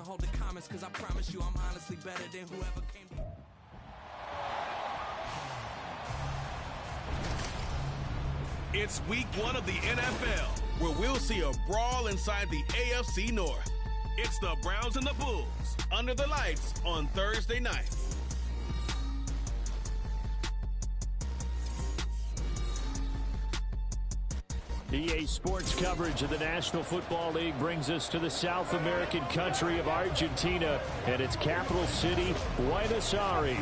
hold the comments, cause I promise you I'm honestly better than whoever came. It's week 1 of the NFL, where we'll see a brawl inside the AFC North. It's the Browns and the Bulls under the lights on Thursday night. EA Sports coverage of the National Football League brings us to the South American country of Argentina and its capital city, Buenos Aires.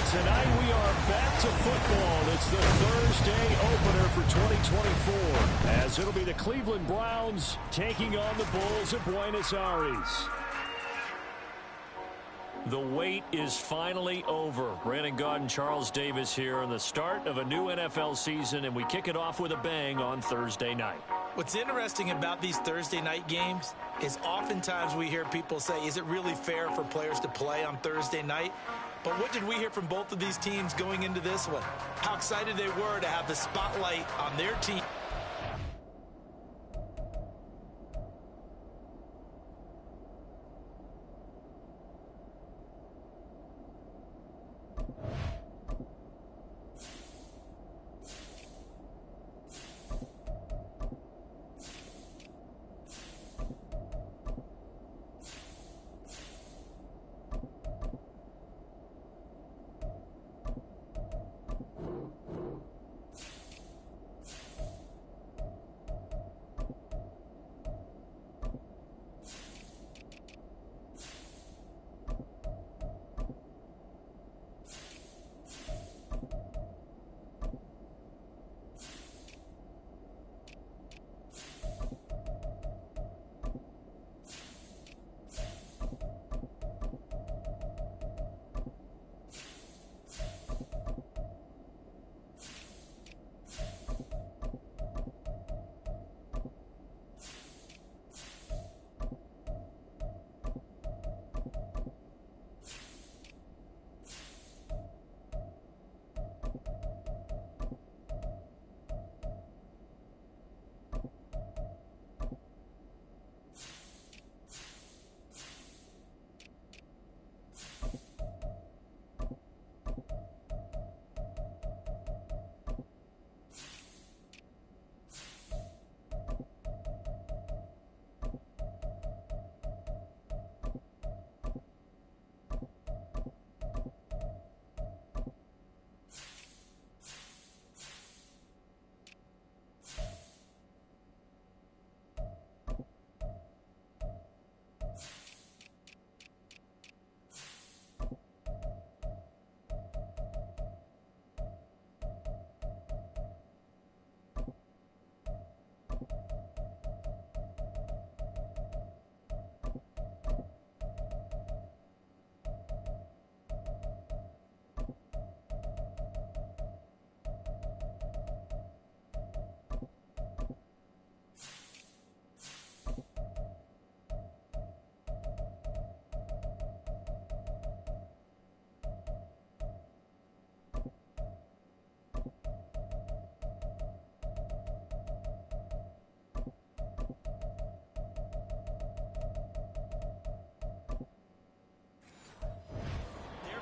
Tonight we are back to football. It's the Thursday opener for 2024, as it'll be the Cleveland Browns taking on the Bulls of Buenos Aires. The wait is finally over. Brandon Gaud and Charles Davis here on the start of a new NFL season, and we kick it off with a bang on Thursday night. What's interesting about these Thursday night games is oftentimes we hear people say, is it really fair for players to play on Thursday night? But what did we hear from both of these teams going into this one? How excited they were to have the spotlight on their team.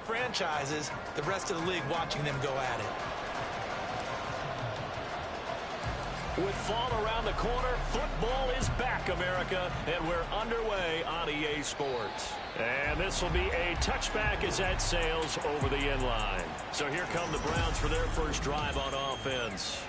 Franchises, the rest of the league watching them go at it. With fall around the corner, football is back, America, and we're underway on EA Sports. And this will be a touchback as that sails over the end line. So here come the Browns for their first drive on offense.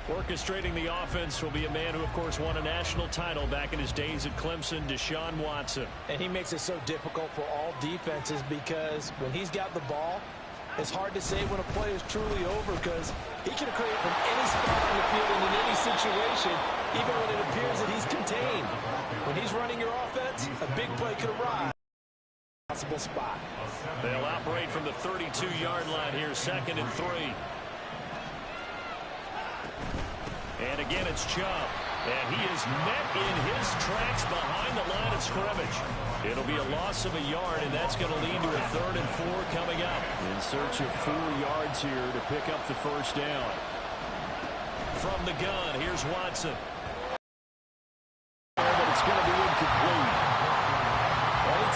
Orchestrating the offense will be a man who, of course, won a national title back in his days at Clemson, Deshaun Watson. And he makes it so difficult for all defenses because when he's got the ball, it's hard to say when a play is truly over because he can create from any spot on the field and in any situation, even when it appears that he's contained. When he's running your offense, a big play could arrive. Possible spot. They'll operate from the 32-yard line here, 2nd and 3. And again, it's Chubb. And he is met in his tracks behind the line of scrimmage. It'll be a loss of a yard, and that's going to lead to a 3rd and 4 coming up. In search of 4 yards here to pick up the first down. From the gun, here's Watson. But it's going to be incomplete. Well, he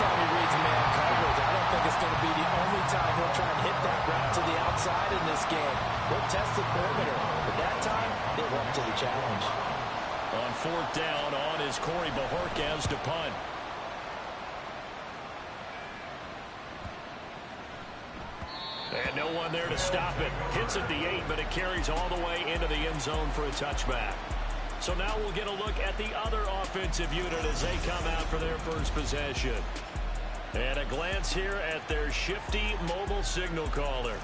just going to be the only time he'll try and hit that route to the outside in this game. He'll test the perimeter, but that time, they were up to the challenge. On fourth down, on is Corey Bajorquez to punt. And no one there to stop it. Hits at the 8, but it carries all the way into the end zone for a touchback. So now we'll get a look at the other offensive unit as they come out for their first possession. And a glance here at their shifty mobile signal caller.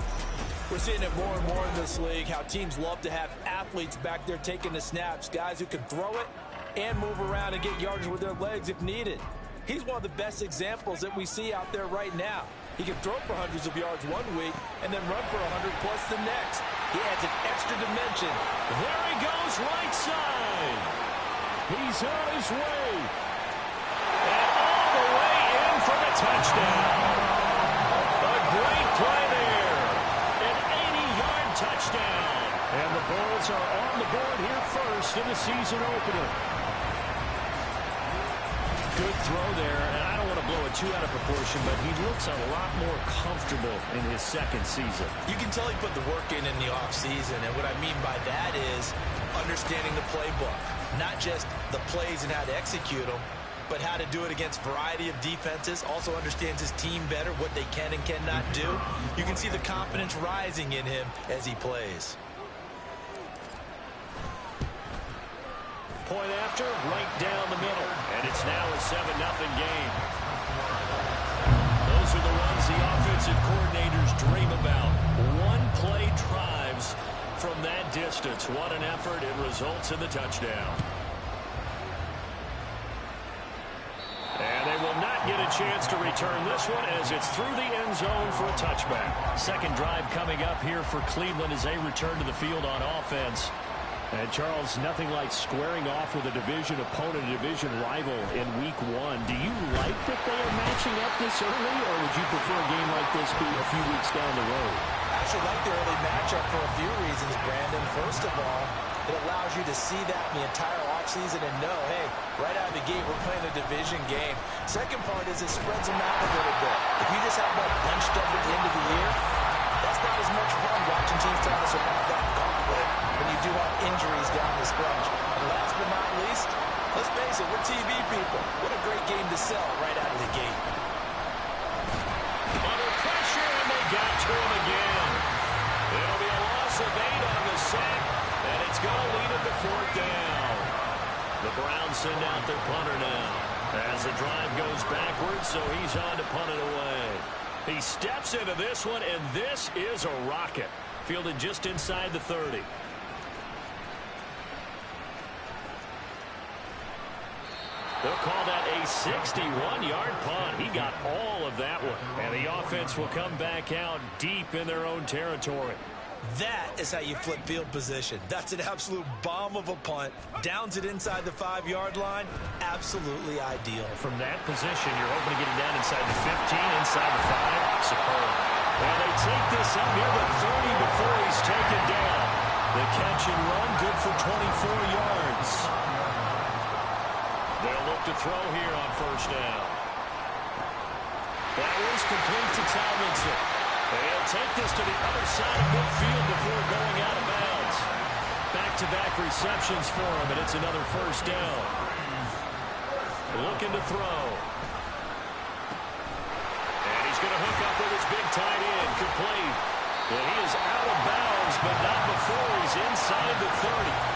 We're seeing it more and more in this league, how teams love to have athletes back there taking the snaps, guys who can throw it and move around and get yardage with their legs if needed. He's one of the best examples that we see out there right now. He can throw for hundreds of yards one week and then run for 100+ the next. He adds an extra dimension. There he goes, right side. He's on his way. And all the way in for the touchdown. A great play there. An 80-yard touchdown. And the Bulls are on the board here first in the season opener. Good throw there, and I don't want to blow it too out of proportion, but he looks a lot more comfortable in his second season. You can tell he put the work in the offseason, and what I mean by that is understanding the playbook. Not just the plays and how to execute them, but how to do it against a variety of defenses. Also understands his team better, what they can and cannot do. You can see the confidence rising in him as he plays. Point after, right down the middle. And it's now a 7-0 game. Those are the runs the offensive coordinators dream about. One-play drives from that distance. What an effort. It results in the touchdown. And they will not get a chance to return this one as it's through the end zone for a touchback. Second drive coming up here for Cleveland as they return to the field on offense. And, Charles, nothing like squaring off with a division opponent, a division rival in Week 1. Do you like that they are matching up this early, or would you prefer a game like this be a few weeks down the road? I actually like the early matchup for a few reasons, Brandon. First of all, it allows you to see that in the entire offseason and know, hey, right out of the gate, we're playing a division game. Second part is it spreads them out a little bit. If you just have that bunched up at the end of the year, that's not as much fun watching teams try to survive that gauntlet when you do have injuries down the stretch. And last but not least, let's face it, we're TV people. What a great game to sell right out of the gate. Under pressure, and they got to him again. It'll be a loss of 8 on the sack, and it's going to lead it to fourth down. The Browns send out their punter now as the drive goes backwards, so he's on to punt it away. He steps into this one, and this is a rocket. Fielded just inside the 30. They'll call that a 61-yard punt. He got all of that one. And the offense will come back out deep in their own territory. That is how you flip field position. That's an absolute bomb of a punt. Downs it inside the 5-yard line. Absolutely ideal. From that position, you're hoping to get it down inside the 15, inside the 5. Superb. Well, they take this up near the 30 before he's taken down. The catch and run, good for 24 yards. They'll look to throw here on first down. That one's complete to Tomlinson. They'll take this to the other side of midfield before going out of bounds. Back-to-back receptions for him, and it's another first down. Looking to throw. And he's going to hook up with his big tight end, complete. And he is out of bounds, but not before he's inside the 30.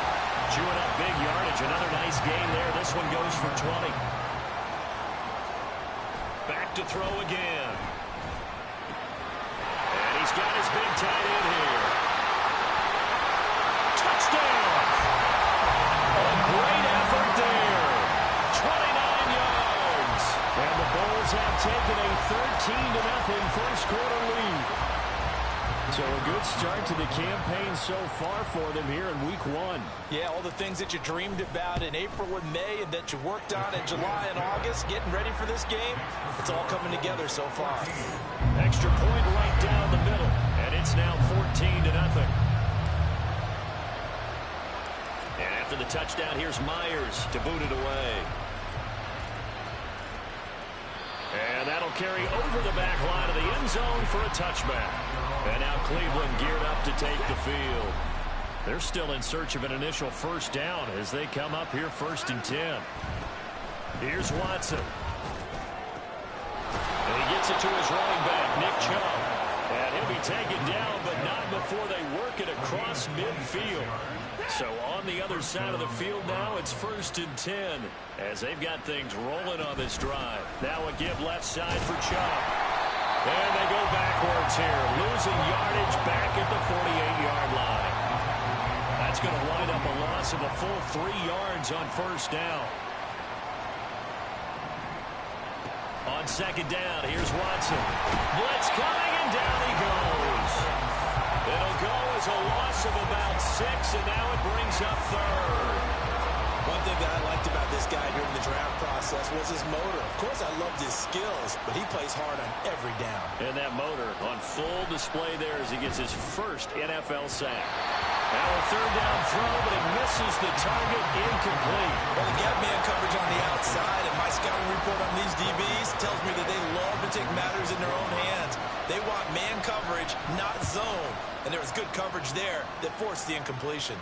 Chewing up big yardage. Another nice gain there. This one goes for 20. Back to throw again. And he's got his big tight end here. Touchdown! A great effort there. 29 yards. And the Bulls have taken a 13-0 first quarter lead. So a good start to the campaign so far for them here in Week 1. Yeah, all the things that you dreamed about in April and May and that you worked on in July and August, getting ready for this game, it's all coming together so far. Extra point right down the middle, and it's now 14-0. And after the touchdown, here's Myers to boot it away. And that'll will carry over the back line of the end zone for a touchback. And now Cleveland geared up to take the field. They're still in search of an initial first down as they come up here 1st and 10. Here's Watson. And he gets it to his running back, Nick Chubb. And he'll be taken down, but not before they work it across midfield. So on the other side of the field now, it's 1st and 10 as they've got things rolling on this drive. Now a give left side for Chubb. And they go backwards here, losing yardage back at the 48-yard line. That's going to wind up a loss of a full 3 yards on 1st down. On 2nd down, here's Watson. Blitz coming, and down he goes. It'll go as a loss of about 6, and now it brings up 3rd. One thing that I liked about this guy during the draft process was his motor. Of course, I loved his skills, but he plays hard on every down. And that motor on full display there as he gets his first NFL sack. Now a 3rd down throw, but it misses the target, incomplete. Well, the gap man coverage on the outside, and my scouting report on these DBs tells me that they love to take matters in their own hands. They want man coverage, not zone. And there was good coverage there that forced the incompletion.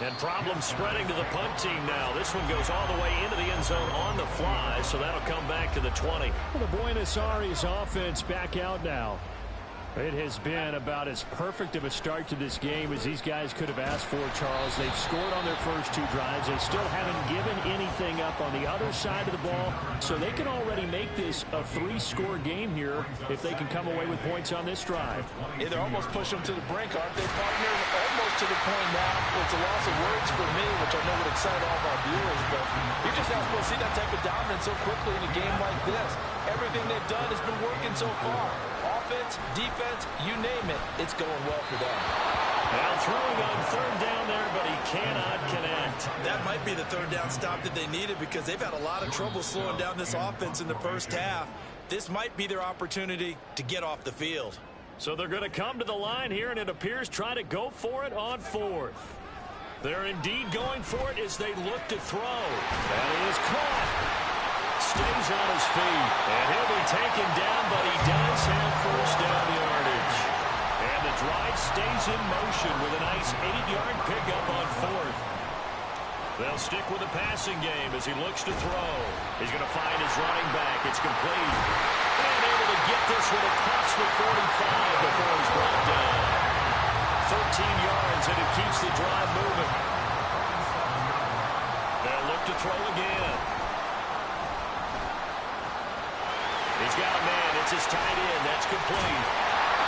And problems spreading to the punt team now. This one goes all the way into the end zone on the fly, so that'll come back to the 20. Well, the Buenos Aires offense back out now. It has been about as perfect of a start to this game as these guys could have asked for, Charles. They've scored on their first 2 drives. They still haven't given anything up on the other side of the ball, so they can already make this a 3-score game here if they can come away with points on this drive. Yeah, they're almost pushing them to the brink, aren't they, partner? Almost to the point now. It's a loss of words for me, which I know would excite all of our viewers, but you're just not supposed to see that type of dominance so quickly in a game like this. Everything they've done has been working so far. Offense, defense, you name it, it's going well for them. Now throwing on 3rd down there, but he cannot connect. That might be the 3rd down stop that they needed because they've had a lot of trouble slowing down this offense in the first half. This might be their opportunity to get off the field. So they're going to come to the line here, and it appears try to go for it on 4th. They're indeed going for it as they look to throw. That is caught. Stays on his feet, and he'll be taken down, but he does have 1st down yardage. And the drive stays in motion with a nice 8-yard pickup on 4th. They'll stick with the passing game as he looks to throw. He's going to find his running back. It's complete. And able to get this one across the 45 before he's brought down. 13 yards, and it keeps the drive moving. They'll look to throw again. He's got a man. It's his tight end. That's complete.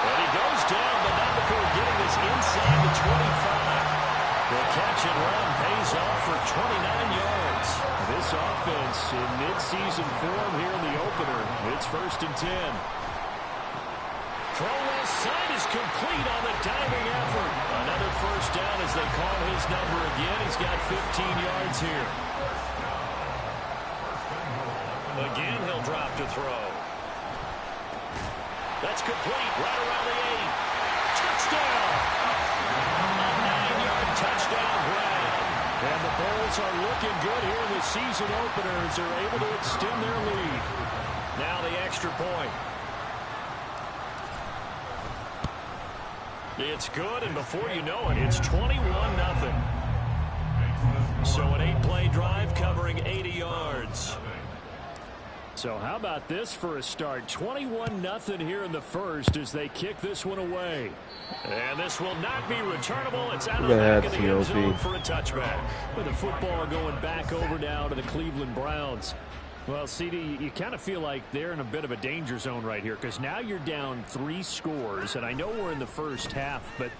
And he goes down, but not before getting this inside the 25. The catch and run pays off for 29 yards. This offense in midseason form here in the opener. It's 1st and 10. Throw left side is complete on the diving effort. Another 1st down as they call his number again. He's got 15 yards here. Again, he'll drop to throw. That's complete right around the 8. Touchdown! A 9-yard touchdown grab. And the Bulls are looking good here in the season opener as they're able to extend their lead. Now the extra point. It's good, and before you know it, it's 21-0. So an 8-play drive covering 80 yards. So how about this for a start? 21-0 here in the first as they kick this one away. And this will not be returnable. It's out of the back of the end zone for a touchback. With the football going back over now to the Cleveland Browns. Well, CD, you kind of feel like they're in a bit of a danger zone right here because now you're down 3 scores. And I know we're in the first half, but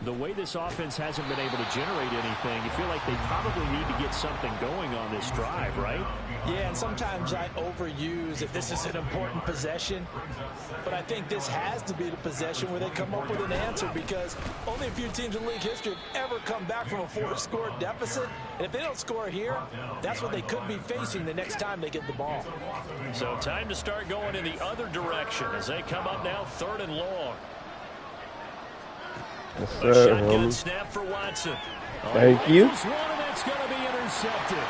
the way this offense hasn't been able to generate anything, you feel like they probably need to get something going on this drive, right? Yeah, and sometimes I overuse if this is an important possession. But I think this has to be the possession where they come up with an answer because only a few teams in league history have ever come back from a 4-score deficit. And if they don't score here, that's what they could be facing the next time they get the ball. So time to start going in the other direction as they come up now 3rd and long. A shotgun snap for Watson. Thank you. One, and that's going to be intercepted.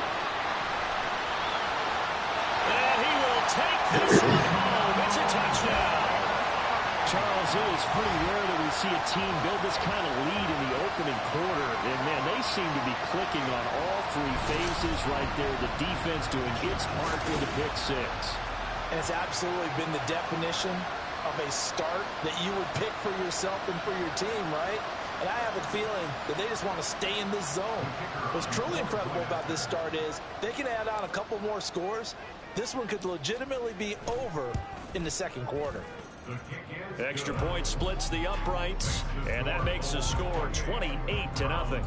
And he will take this one home. It's a touchdown. Charles, it is pretty rare that we see a team build this kind of lead in the opening quarter. And, man, they seem to be clicking on all three phases right there. The defense doing its part with the pick six. And it's absolutely been the definition of a start that you would pick for yourself and for your team, right? And I have a feeling that they just want to stay in this zone. What's truly incredible about this start is they can add on a couple more scores. This one could legitimately be over in the second quarter. Extra point splits the uprights, and that makes the score 28-0.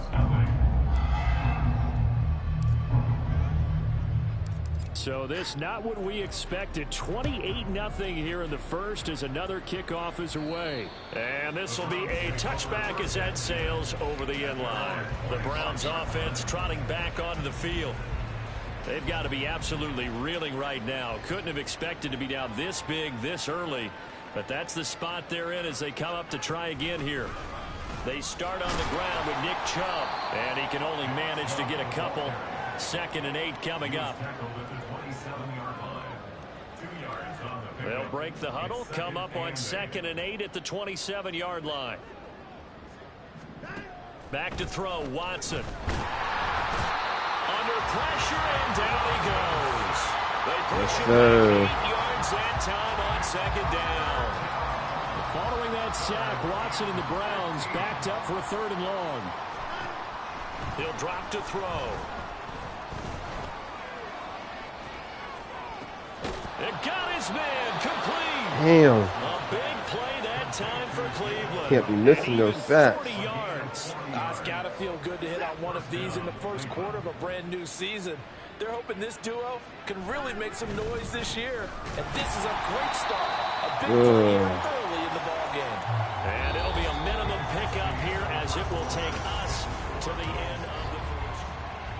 So this not what we expected. 28-0 here in the first as another kickoff is away. And this will be a touchback as that sails over the end line. The Browns offense trotting back onto the field. They've got to be absolutely reeling right now. Couldn't have expected to be down this big this early. But that's the spot they're in as they come up to try again here. They start on the ground with Nick Chubb, and he can only manage to get a couple. 2nd and 8 coming up. They'll break the huddle, come up on 2nd and 8 at the 27-yard line. Back to throw, Watson. Under pressure, and down he goes. They push him back 8 yards that time on 2nd down. Following that sack, Watson and the Browns backed up for a 3rd and long. He'll drop to throw. It got his man complete. Damn. A big play that time for Cleveland. Can't be missing those sacks. 40 yards. It's got to feel good to hit on one of these in the first quarter of a brand new season. They're hoping this duo can really make some noise this year. And this is a great start. A big play here early in the ball game. And it'll be a minimum pickup here as it will take us to the end of the first.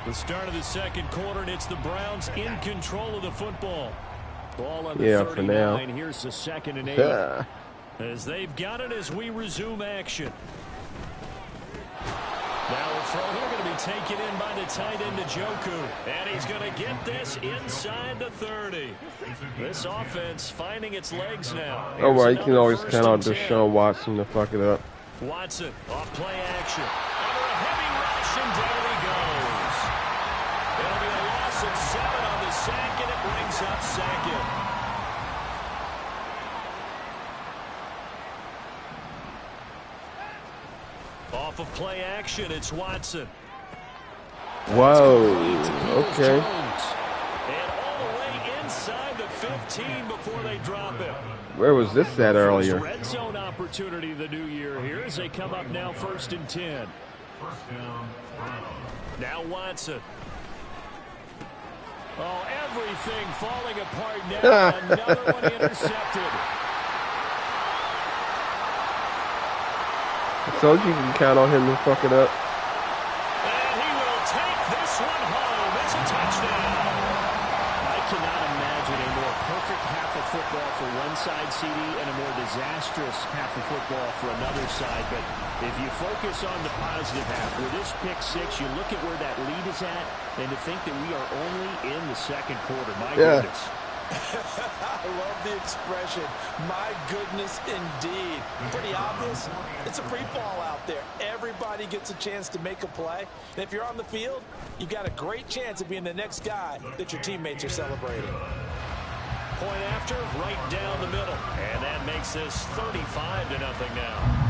The start of the second quarter, and it's the Browns in control of the football. Ball on the 39. For now. Here's the 2nd and 8. As they've got it as we resume action. Now a throw here going to be taken in by the tight end Njoku. And he's going to get this inside the 30. This offense finding its legs now. Oh, well, you can always count on Deshaun Watson to fuck it up. Watson off play action. Under a heavy rush, and down he goes. It'll be a loss of 7 on the sack, and it brings up 2nd. Off of play action, it's Watson. Whoa. Okay. And all the way inside the 15 before they drop it. Where was this at earlier? Red zone opportunity of the new year here as they come up now 1st and 10. Now Watson. Oh, everything falling apart now. Another one intercepted. I told you can count on him to fuck it up. And he will take this one home. It's a touchdown. I cannot imagine a more perfect half of football for one side, CD, and a more disastrous half of football for another side. But if you focus on the positive half, with this pick six, you look at where that lead is at, and to think that we are only in the second quarter. My goodness. I love the expression. My goodness, indeed. Pretty obvious. It's a free fall out there. Everybody gets a chance to make a play. And if you're on the field, you've got a great chance of being the next guy that your teammates are celebrating. Point after, right down the middle. And that makes this 35-0 now.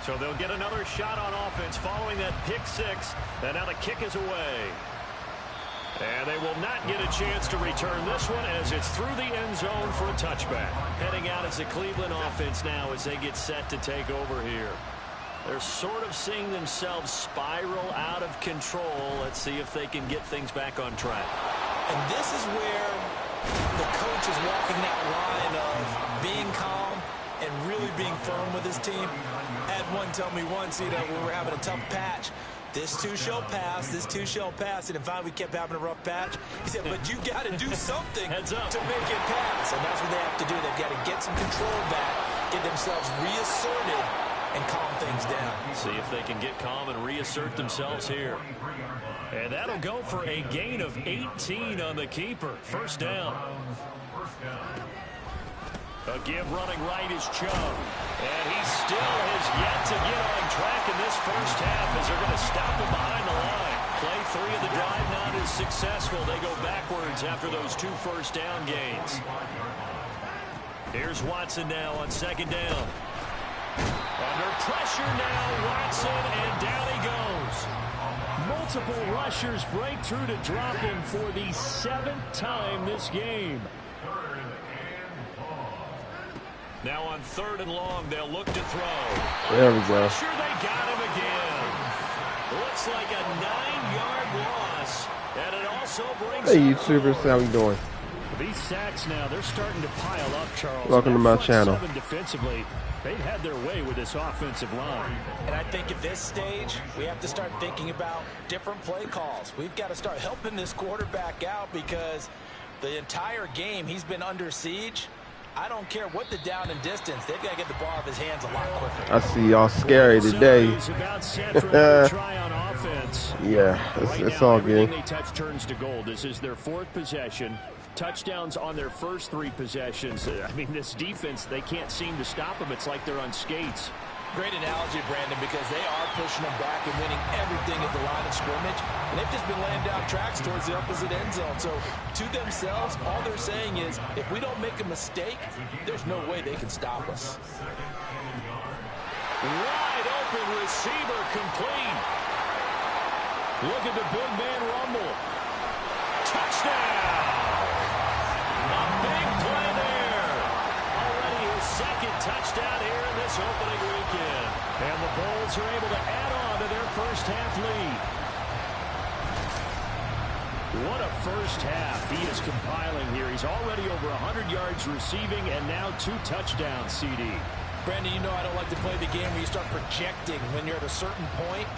So they'll get another shot on offense following that pick six. And now the kick is away. And they will not get a chance to return this one as it's through the end zone for a touchback. Heading out as the Cleveland offense now as they get set to take over here. They're sort of seeing themselves spiral out of control. Let's see if they can get things back on track. And this is where the coach is walking that line of being calm and really being firm with his team. Had one tell me once, when we were having a tough patch, this too shall pass, this too shall pass. And in fact, we kept having a rough patch. He said, but you got to do something to make it pass. And that's what they have to do. They've got to get some control back, get themselves reasserted, and calm things down. See if they can get calm and reassert themselves here. And that'll go for a gain of 18 on the keeper. First down. A give running right is Chubb. And he still has yet to get on track in this first half as they're going to stop him behind the line. Play 3 of the drive not as successful. They go backwards after those 2 first down gains. Here's Watson now on second down. Under pressure now, Watson, and down he goes. Multiple rushers break through to drop him for the 7th time this game. Now on 3rd and long, they'll look to throw. There we go. Pressure, they got him again. Looks like a 9-yard loss, and it also brings. Hey, YouTubers, how we doing? These sacks now, they're starting to pile up, Charles. Welcome to my channel. Defensively, they've had their way with this offensive line. And I think at this stage, we have to start thinking about different play calls. We've got to start helping this quarterback out because the entire game he's been under siege. I don't care what the down and distance. They've got to get the ball out of his hands a lot quicker. I see y'all scary today. Yeah, it's all good. They touch turns to gold. This is their 4th possession. Touchdowns on their first 3 possessions. I mean, this defense, they can't seem to stop them. It's like they're on skates. Great analogy, Brandon, because they are pushing them back and winning everything at the line of scrimmage. And they've just been laying down tracks towards the opposite end zone. So to themselves, all they're saying is, if we don't make a mistake, there's no way they can stop us. Wide open receiver complete. Look at the big man rumble. Touchdown. A big play there. Already his 2nd touchdown here in this opening weekend. And the Bulls are able to add on to their first half lead. What a first half he is compiling here. He's already over 100 yards receiving and now 2 touchdowns, CD. Brandon, you know I don't like to play the game where you start projecting when you're at a certain point.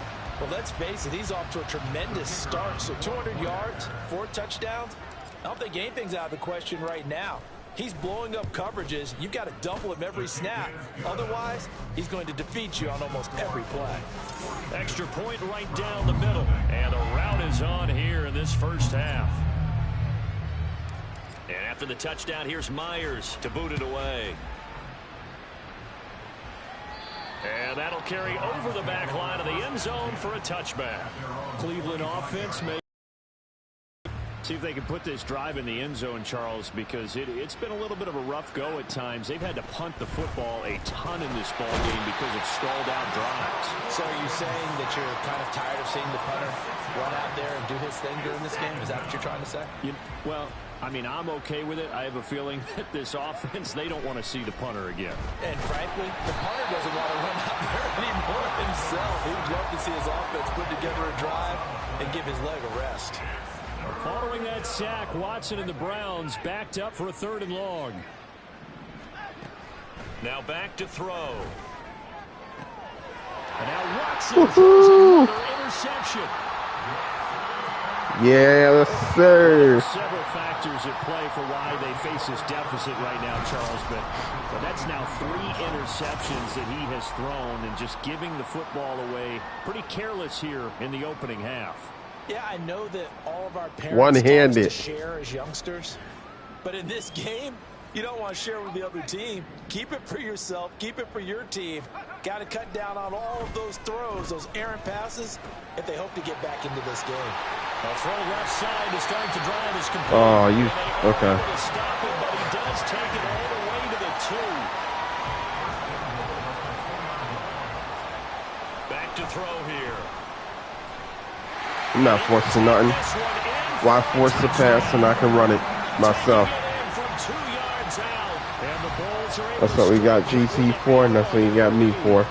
Well, let's face it, he's off to a tremendous start. So 200 yards, 4 touchdowns. I don't think anything's out of the question right now. He's blowing up coverages. You've got to double him every snap. Otherwise, he's going to defeat you on almost every play. Extra point right down the middle. And the route is on here in this first half. And after the touchdown, here's Myers to boot it away. And that'll carry over the back line of the end zone for a touchback. Cleveland offense may see if they can put this drive in the end zone, Charles, because it's been a little bit of a rough go at times. They've had to punt the football a ton in this ball game because of stalled out drives. So are you saying that you're kind of tired of seeing the punter run out there and do his thing during this game? Is that what you're trying to say? Well, I mean, I'm okay with it. I have a feeling that this offense, they don't want to see the punter again. And frankly, the punter doesn't want to run out there anymore himself. He'd love to see his offense put together a drive and give his leg a rest. Following that sack, Watson and the Browns backed up for a 3rd and long. Now back to throw. And now Watson throws another interception. Yes, sir. Several factors at play for why they face this deficit right now, Charles, but that's now 3 interceptions that he has thrown and just giving the football away. Pretty careless here in the opening half. Yeah, I know that all of our parents one-handed to share as youngsters, but in this game, you don't want to share with the other team. Keep it for yourself. Keep it for your team. Got to cut down on all of those throws, those errant passes, if they hope to get back into this game. A throw left side to start to drive is complete. Oh, you okay? To stop it, but he does take it all the way to the 2. Back to throw here. I'm not forcing nothing. Why force the pass and I can run it myself? That's what we got GT for, and that's what you got me for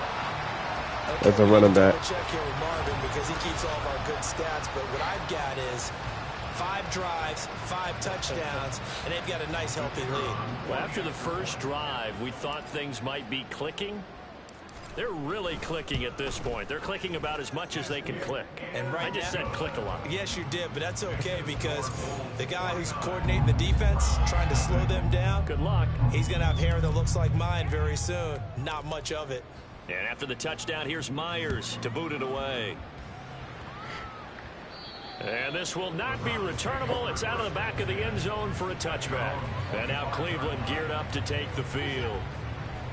as a running back. Check here with Marvin because he keeps all of our good stats, but what I've got is 5 drives, 5 touchdowns, and they've got a nice healthy lead. Well, after the first drive, we thought things might be clicking. They're really clicking at this point. They're clicking about as much as they can click. And right I just said click a lot. Yes, you did, but that's okay because the guy who's coordinating the defense, trying to slow them down, good luck. He's going to have hair that looks like mine very soon. Not much of it. And after the touchdown, here's Myers to boot it away. And this will not be returnable. It's out of the back of the end zone for a touchback. And now Cleveland geared up to take the field.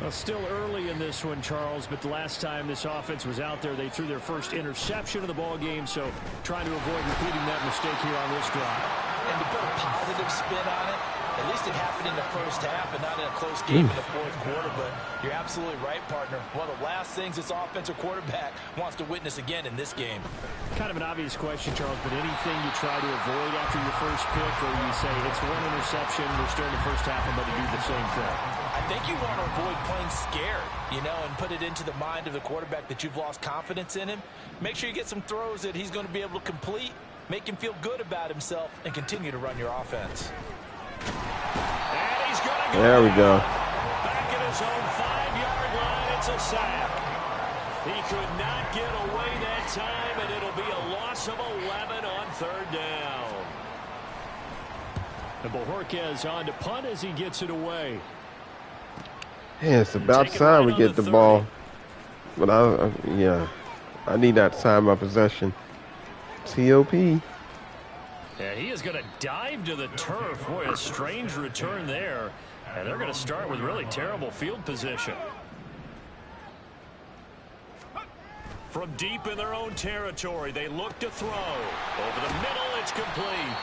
Well, still early in this one, Charles, but the last time this offense was out there, they threw their first interception of the ball game, so trying to avoid repeating that mistake here on this drive. And to put a positive spin on it, at least it happened in the first half and not in a close game in the fourth quarter. But you're absolutely right, partner. One of the last things this offensive quarterback wants to witness again in this game. Kind of an obvious question, Charles, but anything you try to avoid after your first pick, or you say it's one interception, we're still in the first half, I'm going to do the same thing? I think you want to avoid playing scared, you know, and put it into the mind of the quarterback that you've lost confidence in him. Make sure you get some throws that he's going to be able to complete, make him feel good about himself, and continue to run your offense. And he's going to go. There we go. Back at his own 5-yard line, it's a sack. He could not get away that time, and it'll be a loss of 11 on third down. And Bojorquez on to punt as he gets it away. Yeah, it's about time we get the ball. But I need that time of possession. TOP. Yeah, he is going to dive to the turf. Boy, a strange return there. And they're going to start with really terrible field position. From deep in their own territory, they look to throw. Over the middle, it's complete.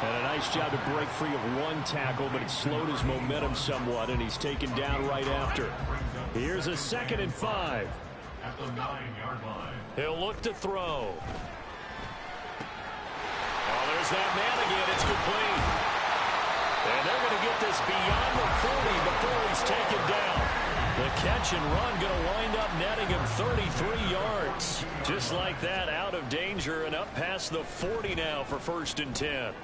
And a nice job to break free of one tackle, but it slowed his momentum somewhat, and he's taken down right after. Here's a 2nd and 5. At the 9-yard line. He'll look to throw. Oh, there's that man again. It's complete. And they're going to get this beyond the 40 before he's taken down. The catch and run going to wind up netting him 33 yards. Just like that, out of danger and up past the 40 now for 1st and 10.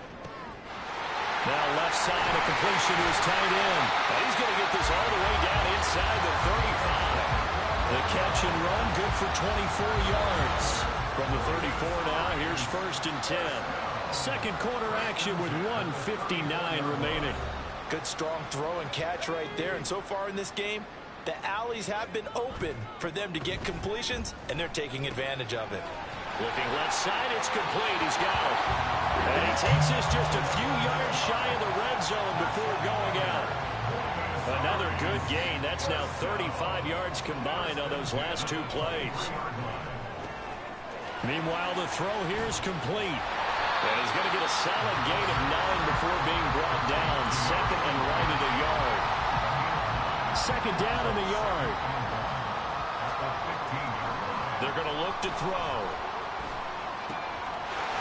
Now left side, a completion to his tight end. And he's going to get this all the way down inside the 35. The catch and run, good for 24 yards. From the 34 now, here's 1st and 10. Second quarter action with 1:59 remaining. Good strong throw and catch right there. And so far in this game, the alleys have been open for them to get completions, and they're taking advantage of it. Looking left side, it's complete. He's got it. And he takes this just a few yards shy of the red zone before going out. Another good gain. That's now 35 yards combined on those last 2 plays. Meanwhile, the throw here is complete. And he's going to get a solid gain of 9 before being brought down. 2nd and right at a yard. 2nd down in the yard. They're going to look to throw.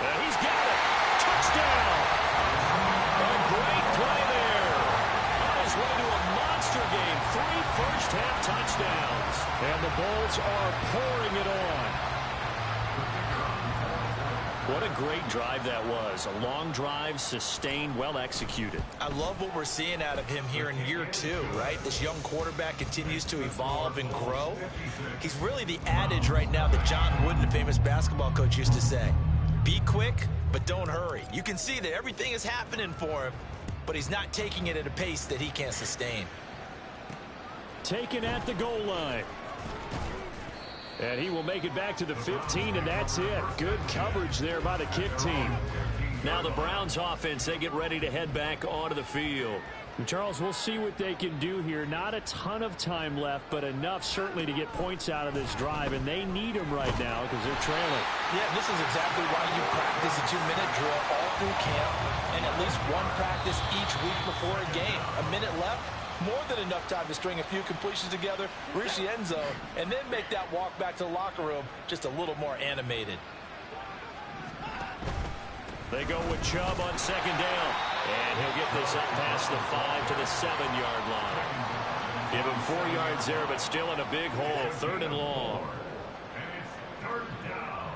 And he's got it. Touchdown. A great play there. On his way to a monster game. 3 first-half touchdowns. And the Bulls are pouring it on. What a great drive that was. A long drive, sustained, well executed. I love what we're seeing out of him here in year 2, right? This young quarterback continues to evolve and grow. He's really the adage right now that John Wooden, the famous basketball coach, used to say. Be quick, but don't hurry. You can see that everything is happening for him, but he's not taking it at a pace that he can't sustain. Taken at the goal line. And he will make it back to the 15, and that's it. Good coverage there by the kick team. Now the Browns offense, they get ready to head back onto the field. And Charles, we'll see what they can do here. Not a ton of time left, but enough certainly to get points out of this drive, and they need them right now because they're trailing. Yeah, this is exactly why you practice a 2-minute drill all through camp and at least one practice each week before a game. A minute left, more than enough time to string a few completions together, reach the end zone, and then make that walk back to the locker room just a little more animated. They go with Chubb on 2nd down. And he'll get this up past the 5 to the 7-yard line. Give him 4 yards there, but still in a big hole. 3rd and long. And it's 3rd down.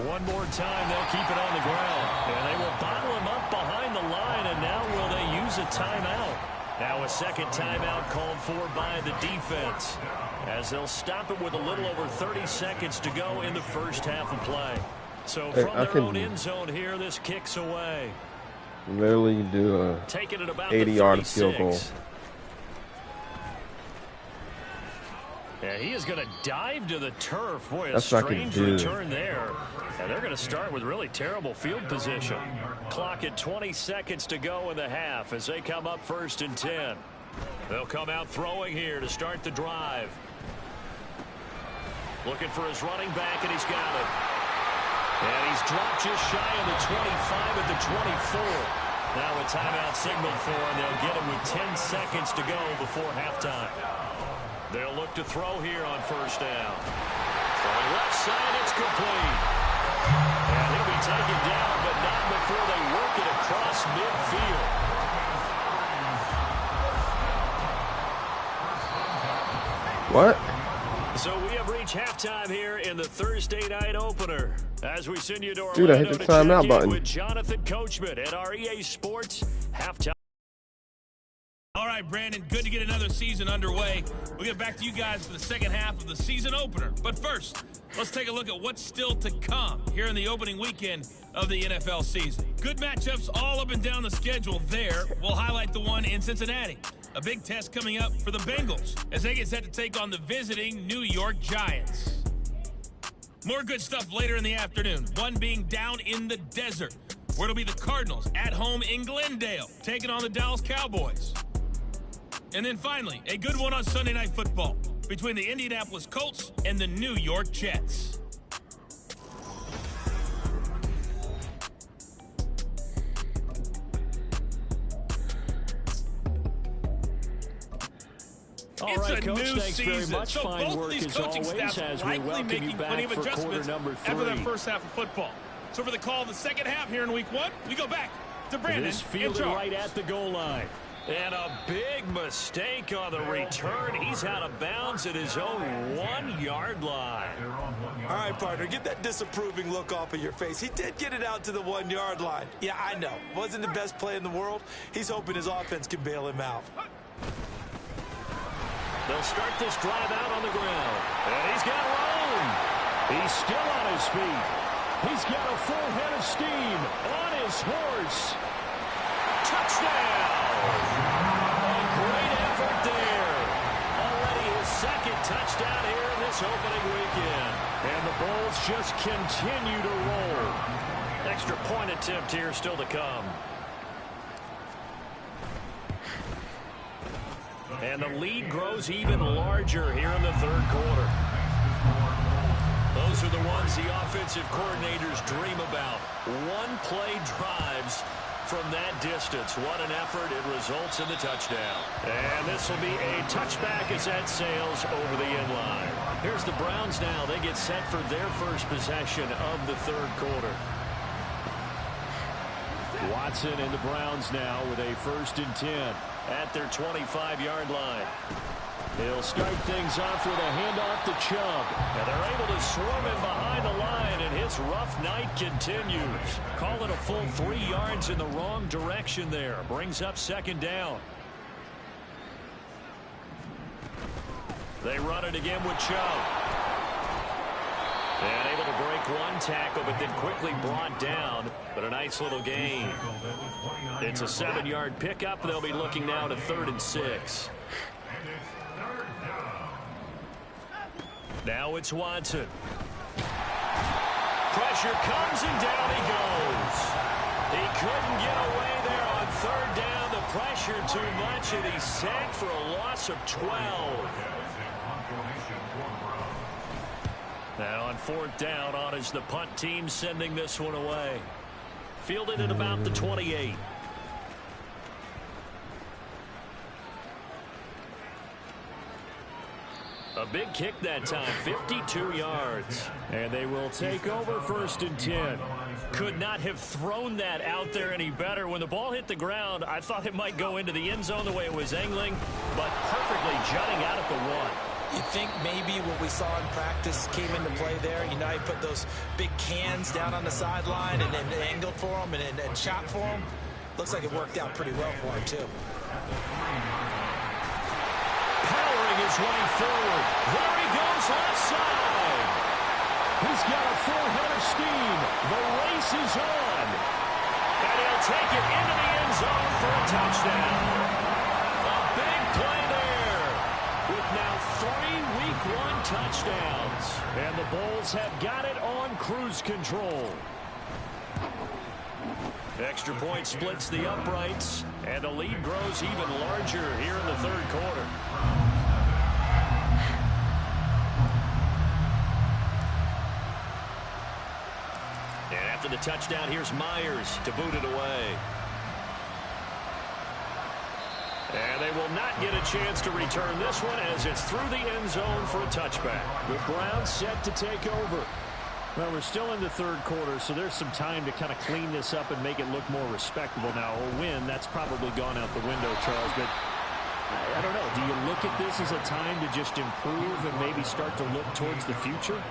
One more time, they'll keep it on the ground. And they will bottle him up behind the line, and now will they use a timeout? Now a 2nd timeout called for by the defense, as they'll stop it with a little over 30 seconds to go in the first half of play. So from their own end zone here, this kicks away. Literally do a Taking it about 80-yard field goal. Yeah, he is going to dive to the turf. Boy, That's a strange return there. And they're going to start with really terrible field position. Clock at 20 seconds to go in the half as they come up 1st and 10. They'll come out throwing here to start the drive. Looking for his running back, and he's got it. And he's dropped just shy of the 25 at the 24. Now a timeout signal for him. They'll get him with 10 seconds to go before halftime. They'll look to throw here on 1st down. Throwing left side, it's complete. And he'll be taken down, but not before they work it across midfield. What? So we have reached halftime here in the Thursday night opener. As we send you to Dude, I hit Orlando the to timeout check button in with Jonathan Coachman at our EA Sports halftime. All right, Brandon, good to get another season underway. We'll get back to you guys for the second half of the season opener. But first, let's take a look at what's still to come here in the opening weekend of the NFL season. Good matchups all up and down the schedule there. We'll highlight the one in Cincinnati. A big test coming up for the Bengals as they get set to take on the visiting New York Giants. More good stuff later in the afternoon, one being down in the desert, where it'll be the Cardinals at home in Glendale, taking on the Dallas Cowboys. And then finally, a good one on Sunday Night Football between the Indianapolis Colts and the New York Jets. All It's right, a Coach, new thanks very season, much. so Fine both work of these as coaching always staffs as we likely welcome making you plenty back of for quarter adjustments number 3. after the first half of football. So for the call of the second half here in week 1, we go back to Brandon This fielded right at the goal line. And a big mistake on the return. He's out of bounds at his own 1-yard line. All right, partner, get that disapproving look off of your face. He did get it out to the 1-yard line. Yeah, I know. Wasn't the best play in the world. He's hoping his offense can bail him out. They'll start this drive out on the ground. And he's got room. He's still on his feet. He's got a full head of steam on his horse. Touchdown! A great effort there. Already his second touchdown here in this opening weekend. And the Bulls just continue to roll. Extra point attempt here still to come. And the lead grows even larger here in the third quarter. Those are the ones the offensive coordinators dream about. One-play drives from that distance. What an effort. It results in the touchdown. And this will be a touchback as that sails over the end line. Here's the Browns now. They get set for their first possession of the third quarter. Watson and the Browns now with a 1st and 10 at their 25-yard line. They'll start things off with a handoff to Chubb. And they're able to swarm him behind the line, and his rough night continues. Call it a full 3 yards in the wrong direction there. Brings up 2nd down. They run it again with Chubb. And able to break one tackle, but then quickly brought down. But a nice little gain. It's a 7-yard pickup. They'll be looking now to 3rd and 6. Now it's Watson. Pressure comes and down he goes. He couldn't get away there on 3rd down. The pressure too much, and he's sacked for a loss of 12. Now on 4th down, on is the punt team sending this one away. Fielded at about the 28. A big kick that time, 52 yards. And they will take over 1st and 10. Could not have thrown that out there any better. When the ball hit the ground, I thought it might go into the end zone the way it was angling, but perfectly jutting out at the 1. You think maybe what we saw in practice came into play there? You know, he put those big cans down on the sideline and then angled for them and shot for them. Looks like it worked out pretty well for him, too. Powering his way forward. There he goes left side. He's got a full head of steam. The race is on. And he'll will take it into the end zone for a touchdown. A big play there with now 3 Week 1 touchdowns. And the Bulls have got it on cruise control. Extra point splits the uprights, and the lead grows even larger here in the third quarter. And after the touchdown, here's Myers to boot it away. And they will not get a chance to return this one as it's through the end zone for a touchback. The Browns set to take over. Well, we're still in the third quarter, so there's some time to kind of clean this up and make it look more respectable now. A win, that's probably gone out the window, Charles, but I don't know. Do you look at this as a time to just improve and maybe start to look towards the future?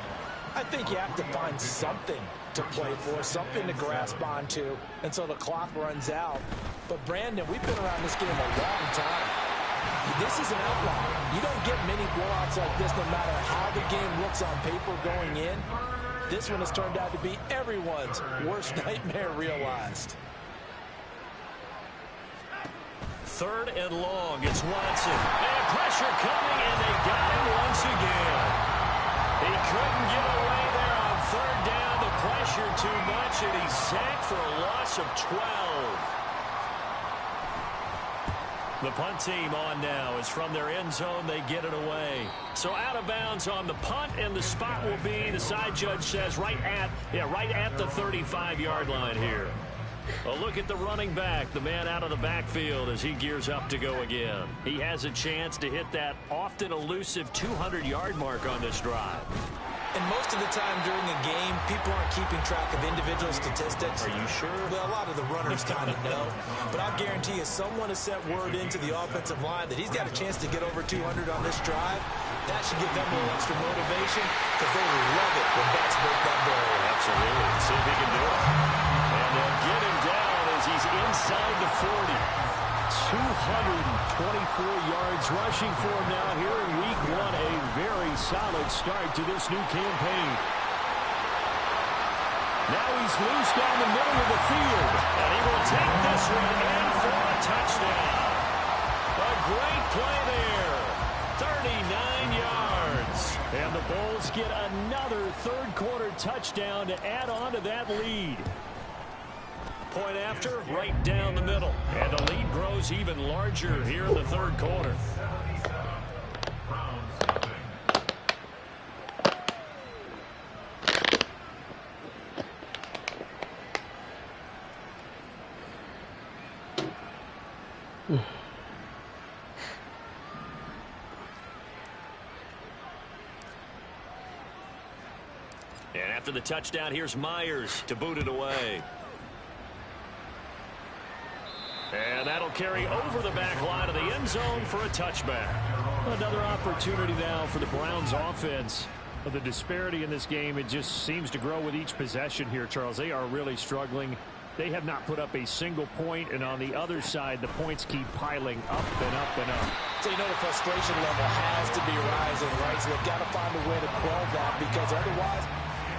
I think you have to find something to play for, something to grasp onto until the clock runs out. But, Brandon, we've been around this game a long time. This is an outlier. You don't get many blowouts like this no matter how the game looks on paper going in. This one has turned out to be everyone's worst nightmare realized. Third and long. It's Watson. And pressure coming, and they got him once again. He couldn't get away there on third down. The pressure too much, and he's sacked for a loss of 12. The punt team on now is from their end zone. They get it away. So out of bounds on the punt, and the spot will be, the side judge says, right at the 35-yard line here. A look at the running back, the man out of the backfield as he gears up to go again. He has a chance to hit that often elusive 200-yard mark on this drive. And most of the time during a game, people aren't keeping track of individual statistics. Are you sure? Well, a lot of the runners kind of know. But I'll guarantee you someone has sent word into the offensive line that he's got a chance to get over 200 on this drive. That should give them a little extra motivation because they love it when backs break that barrier. Absolutely. See if he can do it. And they'll get him down as he's inside the 40. 224 yards rushing for him now here in Week 1. A very solid start to this new campaign. Now he's loose down the middle of the field. And he will take this one in for a touchdown. A great play there. 39 yards. And the Bulls get another third quarter touchdown to add on to that lead. Point after, right down the middle. And the lead grows even larger here in the third quarter. And after the touchdown, here's Myers to boot it away. And that'll carry over the back line of the end zone for a touchback. Another opportunity now for the Browns offense. But the disparity in this game, it just seems to grow with each possession here, Charles. They are really struggling. They have not put up a single point, and on the other side, the points keep piling up and up and up. So you know the frustration level has to be rising, right? So they've got to find a way to quell that because otherwise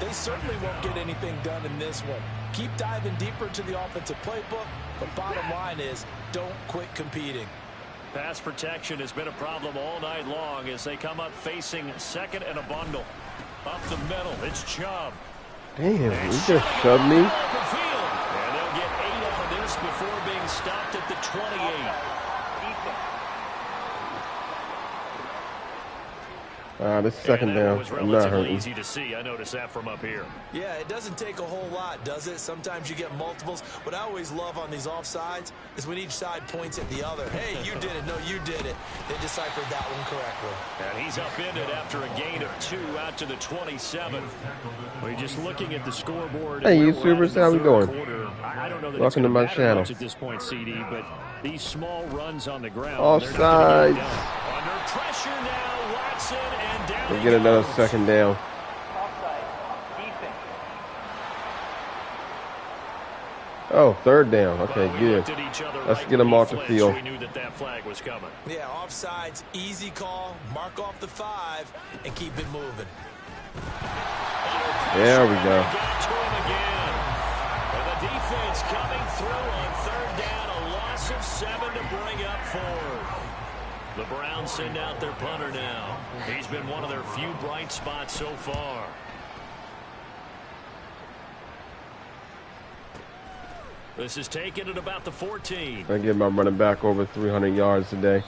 they certainly won't get anything done in this one. Keep diving deeper into the offensive playbook, but bottom line is don't quit competing. Pass protection has been a problem all night long as they come up facing second and a bundle. Up the middle, it's Chubb. Damn, he just shoved me. And they'll get 8 out of this before being stopped at the 28. This second down. Was I'm not relatively hurting. easy to see. I noticed that from up here. Yeah, it doesn't take a whole lot, does it? Sometimes you get multiples. What I always love on these offsides is when each side points at the other. Hey, you did it. No, you did it. They deciphered that one correctly. And he's upended after a gain of 2 out to the 27. We're just looking at the scoreboard. Hey, YouTubers, how we doing? I don't know that Welcome to my channel. at this point, CD, but these small runs on the ground. Offsides. Under pressure now, Watson, and down We'll get another second down. Oh, third down. Okay, good. Let's get them off the field. We knew that flag was coming. Yeah, offsides, easy call. Mark off the 5 and keep it moving. There we go. Got to him again. And the offense coming through on third down. A loss of 7 to bring up fourth. The Browns send out their punter now. He's been one of their few bright spots so far. This is taken at about the 14. I get my running back over 300 yards today.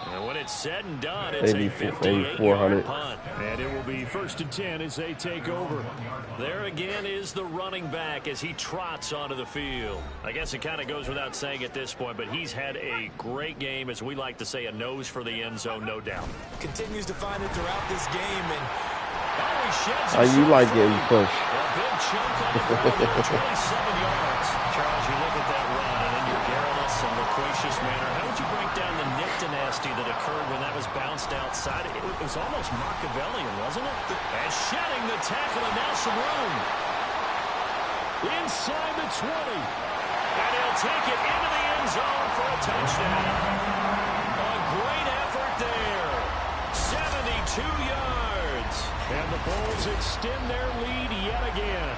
And when it's said and done, it's maybe a 58-yard punt. And it will be 1st and 10 as they take over. There again is the running back as he trots onto the field. I guess it kind of goes without saying at this point, but he's had a great game, as we like to say, a nose for the end zone, no doubt. Continues to find it throughout this game. And he sheds How you like getting pushed? A big chunk on the ground there, 27 yards. Charles, you look at that run, and in your garrulous and loquacious manner, how would you break down the Nick Dynasty that occurred when that was bounced outside? It was almost Machiavellian, wasn't it? And shedding the tackle, and now some room. Inside the 20. And he'll take it into the end zone for a touchdown. A great effort there. 72 yards. And the Bulls extend their lead yet again.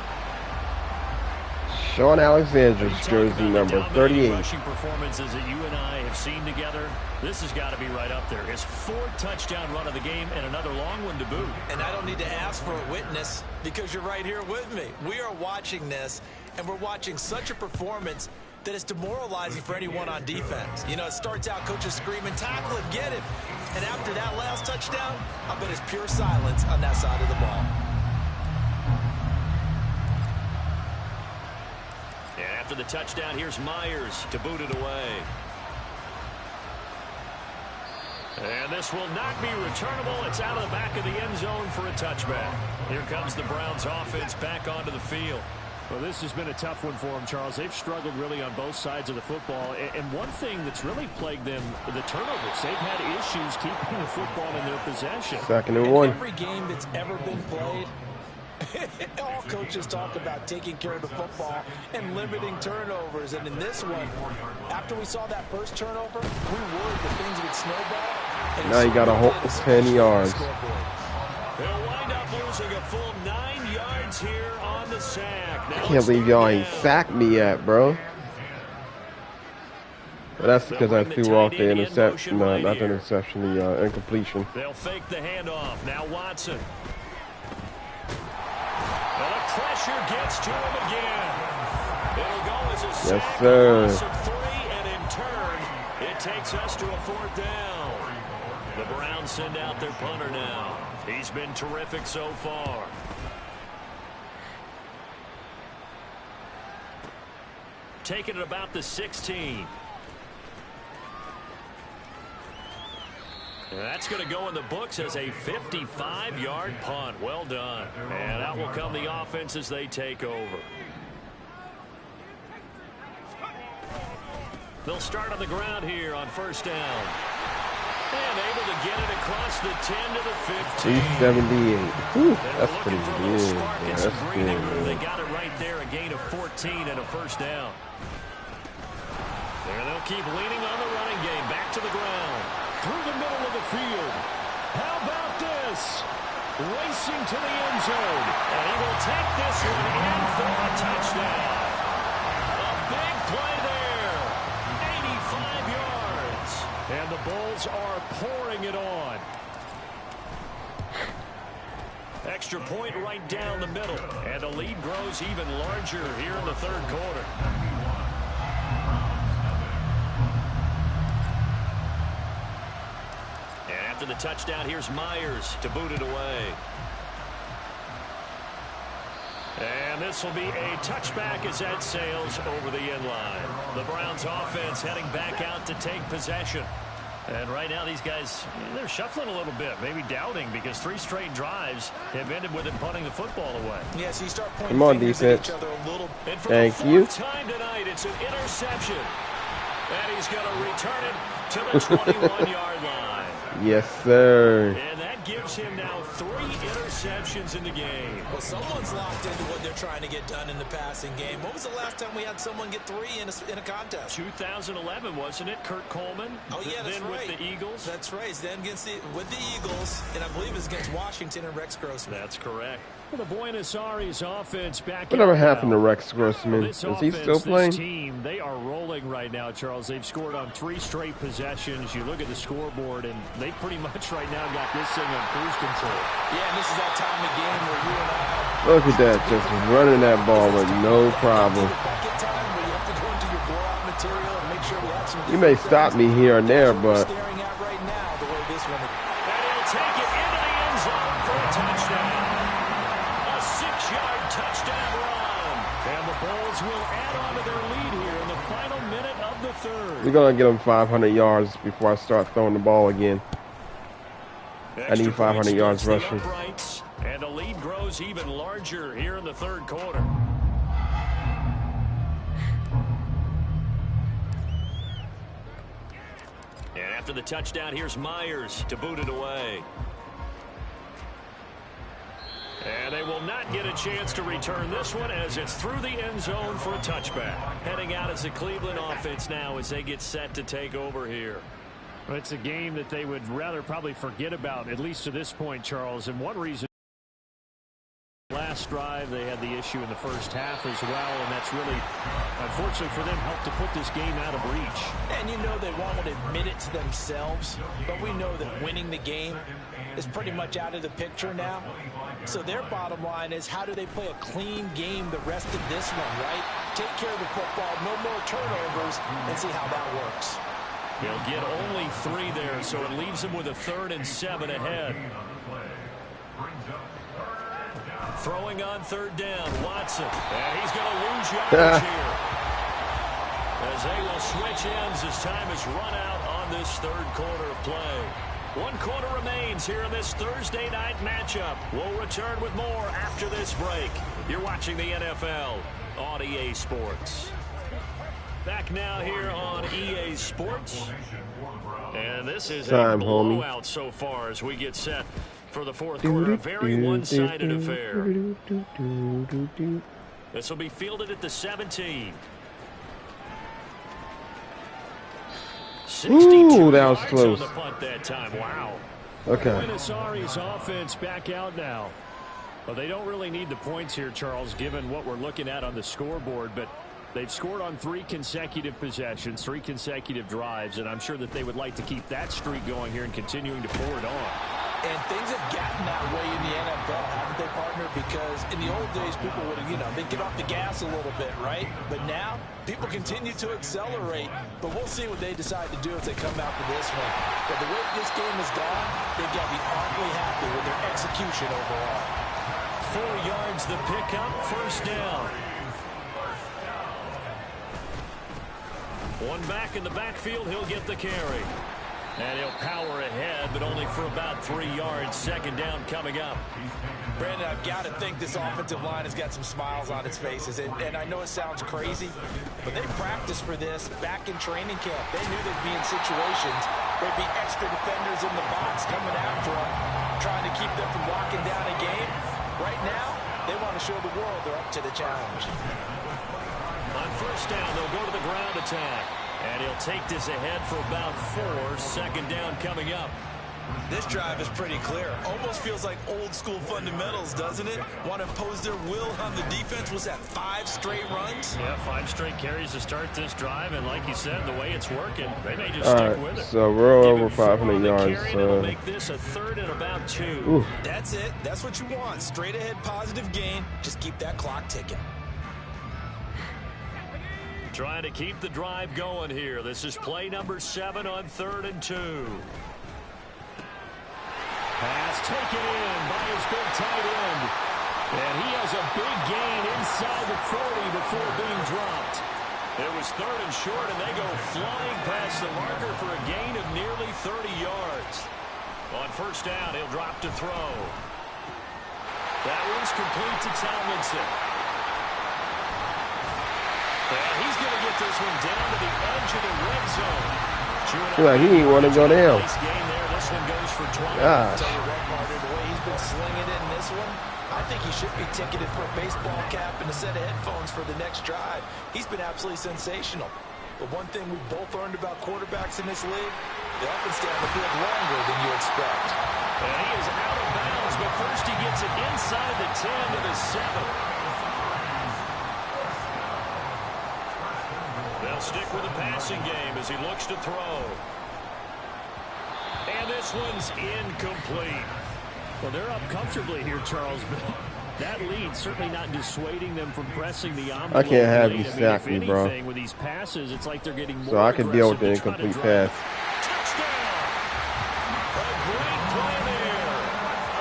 Sean Alexander's jersey number 38. Rushing performances that you and I have seen together, this has got to be right up there. His 4th touchdown run of the game and another long one to boot. And I don't need to ask for a witness because you're right here with me. We are watching this, and we're watching such a performance that is demoralizing for anyone on defense. You know, it starts out coaches screaming, tackle it, get it. And after that last touchdown, I bet it's pure silence on that side of the ball. And after the touchdown, here's Myers to boot it away. And this will not be returnable. It's out of the back of the end zone for a touchback. Here comes the Browns offense back onto the field. Well, this has been a tough one for them, Charles. They've struggled really on both sides of the football. And one thing that's really plagued them, the turnovers. They've had issues keeping the football in their possession. 2nd and 1. Every game that's ever been played, all coaches talk about taking care of the football and limiting turnovers. And in this one, after we saw that first turnover, we worried that things would snowball. And now you got a whole 10 yards. They'll wind up losing a full 9 yards here on the sack. I can't believe y'all ain't sacked me yet, bro. But that's because I threw off the interception, not the interception, the incompletion. They'll fake the handoff. Now Watson. Well, the pressure gets to him again. It'll go as a sack. Yes, sir. Loss of 3, and in turn, it takes us to a 4th down. The Browns send out their punter now. He's been terrific so far. Taking it about the 16. And that's going to go in the books as a 55-yard punt. Well done. And out will come the offense as they take over. They'll start on the ground here on 1st down. And able to get it across the 10 to the 15. 278. Whew, that's pretty good. Yeah, That's good. They got it right there, a gain of 14 and a 1st down. There they'll keep leaning on the running game. Back to the ground. Through the middle of the field. How about this? Racing to the end zone. And he will take this one in for a touchdown. A big play there. 85 yards. And the Bulls are pouring it on. Extra point right down the middle. And the lead grows even larger here in the 3rd quarter. And after the touchdown, here's Myers to boot it away. And this will be a touchback as that sails over the end line. The Browns offense heading back out to take possession. And right now these guys, they're shuffling a little bit, maybe doubting, because 3 straight drives have ended with them punting the football away. Yeah, so you start pointing Come on, fingers at defense. each other a little. And for Thank the 4th you. time tonight, it's an interception. And he's going to return it to the 21-yard line. Yes, sir. And that that gives him now 3 interceptions in the game. Well, someone's locked into what they're trying to get done in the passing game. When was the last time we had someone get 3 in a contest? 2011, wasn't it? Kurt Coleman. Oh, yeah, that's then right. With the Eagles. That's right. Then with the Eagles, and I believe it's against Washington and Rex Grossman. That's correct. The Buenos Aires offense back. Whatever happened to Rex Grossman? Is he still playing? This team, they are rolling right now, Charles. They've scored on 3 straight possessions. You look at the scoreboard, and they pretty much right now got this thing on cruise control. Yeah, and this is that time of game where you and I... Look at that, just running that ball with no problem. You may stop me here and there, but... And he'll take it into the end zone for a touchdown. A 6-yard touchdown run. And the Bulls will add on to their lead here in the final minute of the third. We're going to get them 500 yards before I start throwing the ball again. I need 500 yards rushing. And the lead grows even larger here in the third quarter. And after the touchdown, here's Myers to boot it away. And they will not get a chance to return this one as it's through the end zone for a touchback. Heading out as the Cleveland offense now as they get set to take over here. Well, it's a game that they would rather probably forget about, at least to this point, Charles. And one reason, last drive, they had the issue in the first half as well, and that's really, unfortunately for them, helped to put this game out of reach. And you know they won't admit it to themselves, but we know that winning the game is pretty much out of the picture now. So their bottom line is, how do they play a clean game the rest of this one, right? Take care of the football, no more turnovers, and see how that works. They'll get only 3 there, so it leaves them with a 3rd and 7 ahead. Throwing on 3rd down, Watson. And he's going to lose yardage here. As they will switch ends as time is run out on this third quarter of play. 1 quarter remains here in this Thursday night matchup. We'll return with more after this break. You're watching the NFL on EA Sports. Back now here on EA Sports. And this is a blowout so far as we get set for the fourth quarter. A very one-sided affair. This will be fielded at the 17. 62 that was close. On the punt that time. Wow. Okay. Buenos Aires offense back out now. Well, they don't really need the points here, Charles, given what we're looking at on the scoreboard, but they've scored on 3 consecutive possessions, 3 consecutive drives, and I'm sure that they would like to keep that streak going here and continuing to pour it on. And things have gotten that way in the NFL, haven't they, partner? Because in the old days, people would have, they'd get off the gas a little bit, right? But now, people continue to accelerate. But we'll see what they decide to do as they come out for this one. But the way this game has gone, they've got to be awfully happy with their execution overall. 4 yards the pickup, 1st down. 1 back in the backfield, he'll get the carry. And he'll power ahead, but only for about 3 yards. 2nd down coming up. Brandon, I've got to think this offensive line has got some smiles on its faces. And I know it sounds crazy, but they practiced for this back in training camp. They knew they'd be in situations where there'd be extra defenders in the box coming after them, trying to keep them from locking down a game. Right now, they want to show the world they're up to the challenge. On 1st down, they'll go to the ground attack. And he'll take this ahead for about 4. 2nd down coming up. This drive is pretty clear. Almost feels like old school fundamentals, doesn't it? Want to impose their will on the defense. Was that 5 straight runs? Yeah, 5 straight carries to start this drive. And like you said, the way it's working, they may just stick with it. So we're over 500 yards. It'll make this a 3rd and about 2. Oof. That's it. That's what you want. Straight ahead positive gain. Just keep that clock ticking. Trying to keep the drive going here. This is play number 7 on 3rd and 2. Pass taken in by his big tight end. And he has a big gain inside the 40 before being dropped. It was 3rd and short, and they go flying past the marker for a gain of nearly 30 yards. On 1st down, he'll drop to throw. That one's complete to Tomlinson. And he's going to get this one down to the edge of the red zone. He ain't want to go down. Nice gain there. This one goes for 20. Gosh. he's been slinging it in this one, I think he should be ticketed for a baseball cap and a set of headphones for the next drive. He's been absolutely sensational. But one thing we've both learned about quarterbacks in this league, they often stay on the field longer than you expect. And he is out of bounds, but first he gets it inside the 10 to the 7. They'll stick with the passing game as he looks to throw. And this one's incomplete. Well, they're up comfortably here, Charles, but that lead certainly not dissuading them from pressing the envelope. I can't have you late. sack me, bro. With these passes, it's like they're getting more So I can deal with the aggressive to try to incomplete drive. pass. Touchdown! A great play there.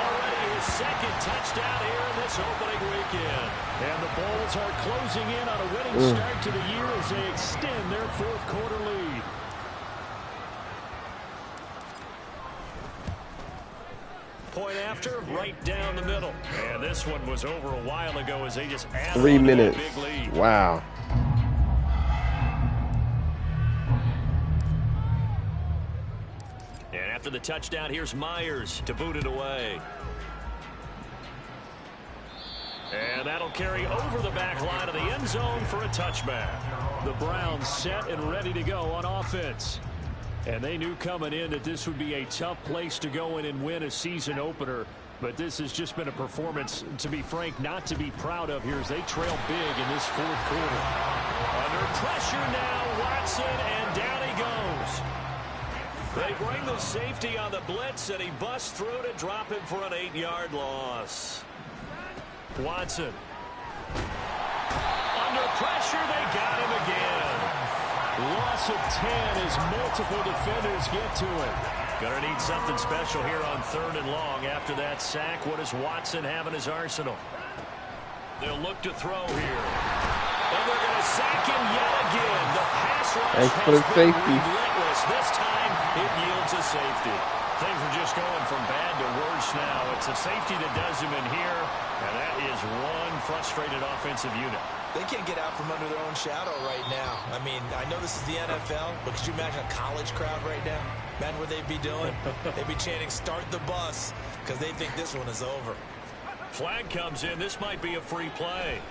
Already his second touchdown here in this opening weekend. And the Bulls are closing in on a winning start to the year as they extend their fourth quarter lead. Point after, right down the middle. And this one was over a while ago as they just added 3 on to that minutes. big lead. Wow. And after the touchdown, here's Myers to boot it away. And that'll carry over the back line of the end zone for a touchback. The Browns set and ready to go on offense. And they knew coming in that this would be a tough place to go in and win a season opener. But this has just been a performance, to be frank, not to be proud of here as they trail big in this fourth quarter. Under pressure now, Watson, and down he goes. They bring the safety on the blitz, and he busts through to drop him for an 8-yard loss. Watson. Under pressure, they got him again. Loss of 10 as multiple defenders get to it. Gonna need something special here on 3rd and long after that sack. What does Watson have in his arsenal? They'll look to throw here. And they're gonna sack him yet again. The pass rush Thanks for the has been safety. relentless. This time, it yields a safety. Things are just going from bad to worse now. It's a safety that does him in here, and that is one frustrated offensive unit. They can't get out from under their own shadow right now. I mean, I know this is the NFL, but could you imagine a college crowd right now? Imagine what they'd be doing. They'd be chanting, "Start the bus," because they think this one is over. Flag comes in. This might be a free play.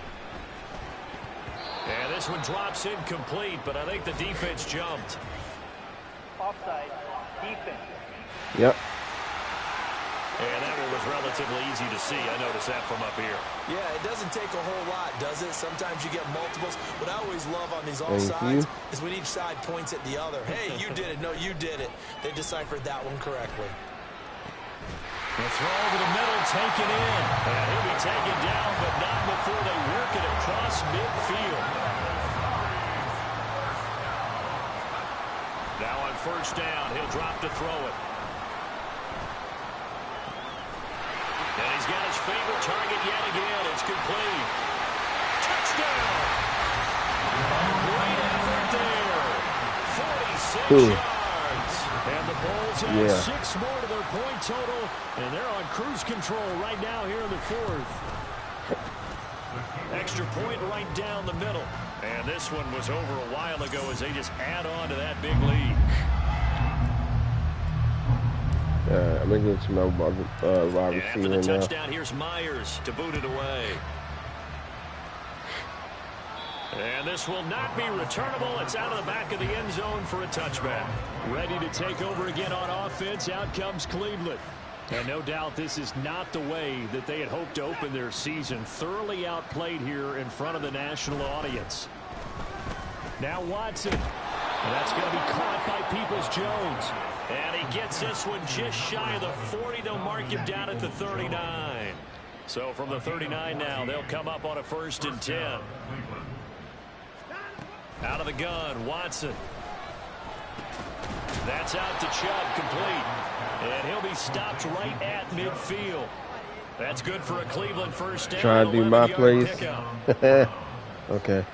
And this one drops incomplete, but I think the defense jumped. Offside, defense. Yep. And that one was relatively easy to see. I noticed that from up here. Yeah, it doesn't take a whole lot, does it? Sometimes you get multiples. What I always love on these offsides is when each side points at the other. Hey, you did it. No, you did it. They deciphered that one correctly. The throw over the middle, taken in. And he'll be taken down, but not before they work it across midfield. Now on 1st down, he'll drop to throw it. And he's got his favorite target yet again. It's complete. Touchdown! Great effort there. 46 yards. And the Bulls add 6 more to their point total, and they're on cruise control right now here in the 4th. Extra point right down the middle. And this one was over a while ago as they just add on to that big lead. I'm going to go to my wide And after the receiver now. touchdown, here's Myers to boot it away. And this will not be returnable. It's out of the back of the end zone for a touchback. Ready to take over again on offense. Out comes Cleveland. And no doubt this is not the way that they had hoped to open their season. Thoroughly outplayed here in front of the national audience. Now Watson. And that's going to be caught by Peoples-Jones. And he gets this one just shy of the 40. They'll mark him down at the 39. So from the 39 now, they'll come up on a 1st and 10. Out of the gun, Watson. That's out to Chubb, complete. And he'll be stopped right at midfield. That's good for a Cleveland 1st down. Trying to do my 11-yard plays. pickup. Okay.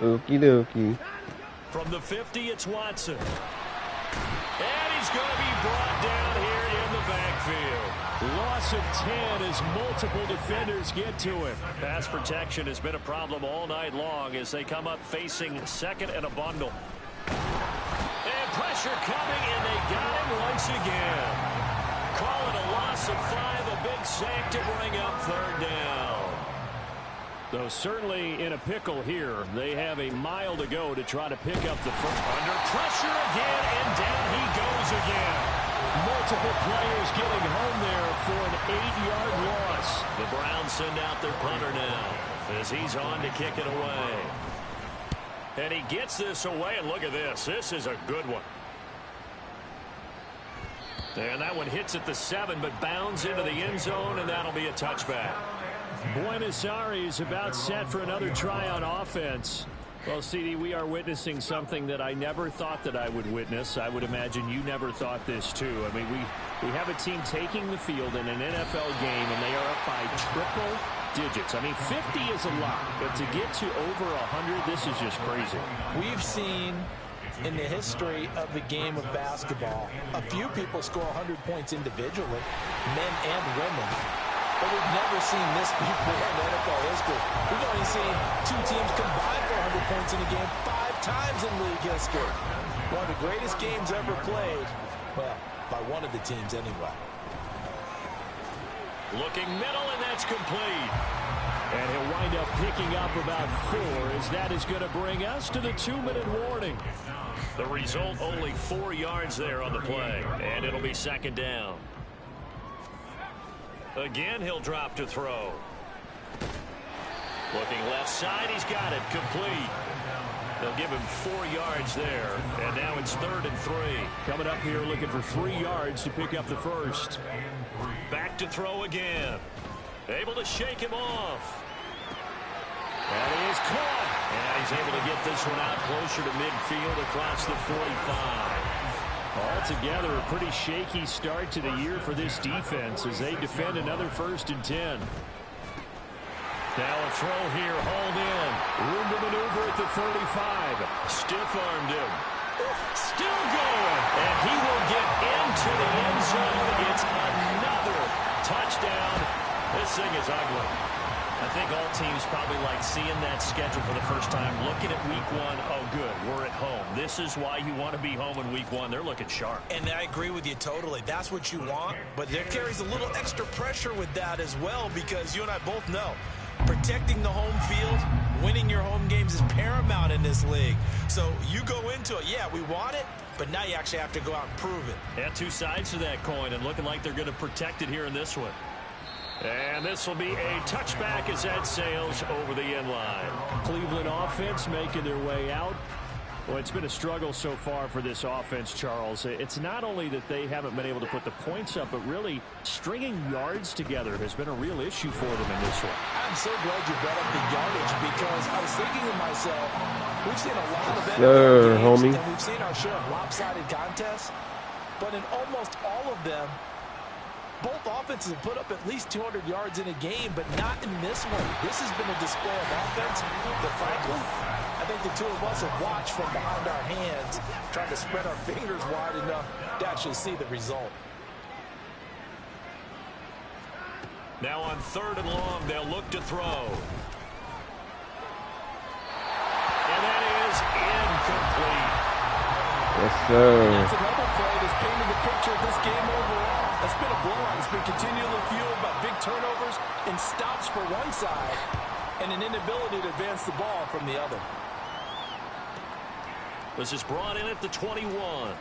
Okie dokie. From the 50, it's Watson. And he's going to be brought down here in the backfield. Loss of 10 as multiple defenders get to him. Pass protection has been a problem all night long as they come up facing 2nd and a bundle. And pressure coming, and they got him once again. loss of 5, a big sack to bring up 3rd down. Though certainly in a pickle here. They have a mile to go to try to pick up the first. Under pressure again, and down he goes again. Multiple players getting home there for an 8-yard loss. The Browns send out their punter now as he's on to kick it away. And he gets this away, and look at this. This is a good one. And that one hits at the 7, but bounds into the end zone, and that'll be a touchback. Buenos Aires about set for another try on offense. Well, CD, we are witnessing something that I never thought that I would witness. I would imagine you never thought this, too. I mean, we have a team taking the field in an NFL game, and they are up by triple digits. I mean, 50 is a lot, but to get to over 100, this is just crazy. We've seen in the history of the game of basketball a few people score 100 points individually, men and women. But we've never seen this before in NFL history. We've only seen 2 teams combine for 100 points in a game 5 times in league history. One of the greatest games ever played, well, by one of the teams anyway. Looking middle, and that's complete. And he'll wind up picking up about 4 as that is going to bring us to the 2-minute warning. The result, only 4 yards there on the play, and it'll be 2nd down. Again, he'll drop to throw. Looking left side, he's got it, complete. They'll give him 4 yards there, and now it's 3rd and 3. Coming up here looking for 3 yards to pick up the first. Back to throw again. Able to shake him off. And he is caught. And he's able to get this one out closer to midfield across the 45. Altogether, a pretty shaky start to the year for this defense as they defend another 1st and 10. Now a throw here, hauled in. Room to maneuver at the 35. Stiff-armed him. Still going. And he will get into the end zone. It's another touchdown. This thing is ugly. I think all teams probably like seeing that schedule for the first time, looking at week 1. Oh, good, we're at home. This is why you want to be home in week 1. They're looking sharp. And I agree with you totally. That's what you want, but there carries a little extra pressure with that as well, because you and I both know protecting the home field, winning your home games is paramount in this league. So you go into it, yeah, we want it, but now you actually have to go out and prove it. Yeah, 2 sides to that coin, and looking like they're going to protect it here in this one. And this will be a touchback as that sails over the end line. Cleveland offense making their way out. Well, it's been a struggle so far for this offense, Charles. It's not only that they haven't been able to put the points up, but really stringing yards together has been a real issue for them in this one. I'm so glad you brought up the yardage, because I was thinking to myself, we've seen a lot of NFL games, and we've seen our share of lopsided contests, but in almost all of them, both offenses have put up at least 200 yards in a game, but not in this one. This has been a display of offense that, frankly, I think the 2 of us have watched from behind our hands, trying to spread our fingers wide enough to actually see the result. Now on 3rd and long, they'll look to throw. And that is incomplete. Yes, sir. And that's another play that's painted the picture of this game overall. It's been a blowout. It's been continually fueled by big turnovers and stops for one side and an inability to advance the ball from the other. This is brought in at the 21.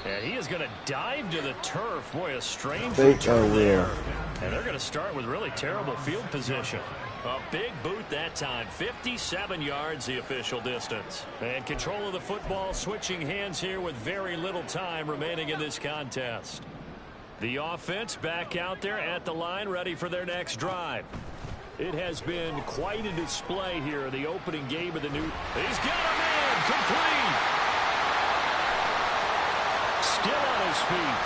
And he is going to dive to the turf. Boy, a strange return there. And they're going to start with really terrible field position. A big boot that time. 57 yards the official distance. And control of the football switching hands here with very little time remaining in this contest. The offense back out there at the line, ready for their next drive. It has been quite a display here, the opening game of the new. He's got a man, complete. Still on his feet.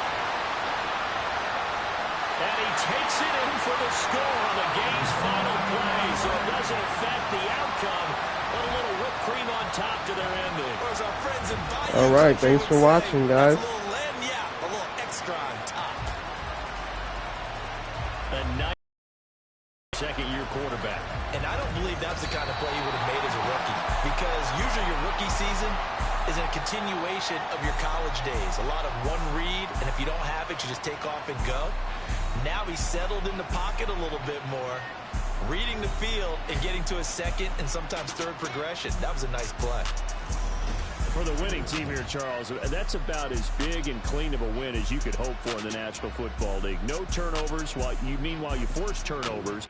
And he takes it in for the score on the game's final play, so it doesn't affect the outcome, but a little whipped cream on top to their ending. All right, thanks for watching, guys. A little extra on top. A nice second-year quarterback. And I don't believe that's the kind of play he would have made as a rookie, because usually your rookie rookie season is a continuation of your college days. A lot of one read, and if you don't have it, you just take off and go. Now he's settled in the pocket a little bit more, reading the field and getting to a second and sometimes third progression. That was a nice play. For the winning team here, Charles, that's about as big and clean of a win as you could hope for in the National Football League. No turnovers. Meanwhile, you force turnovers.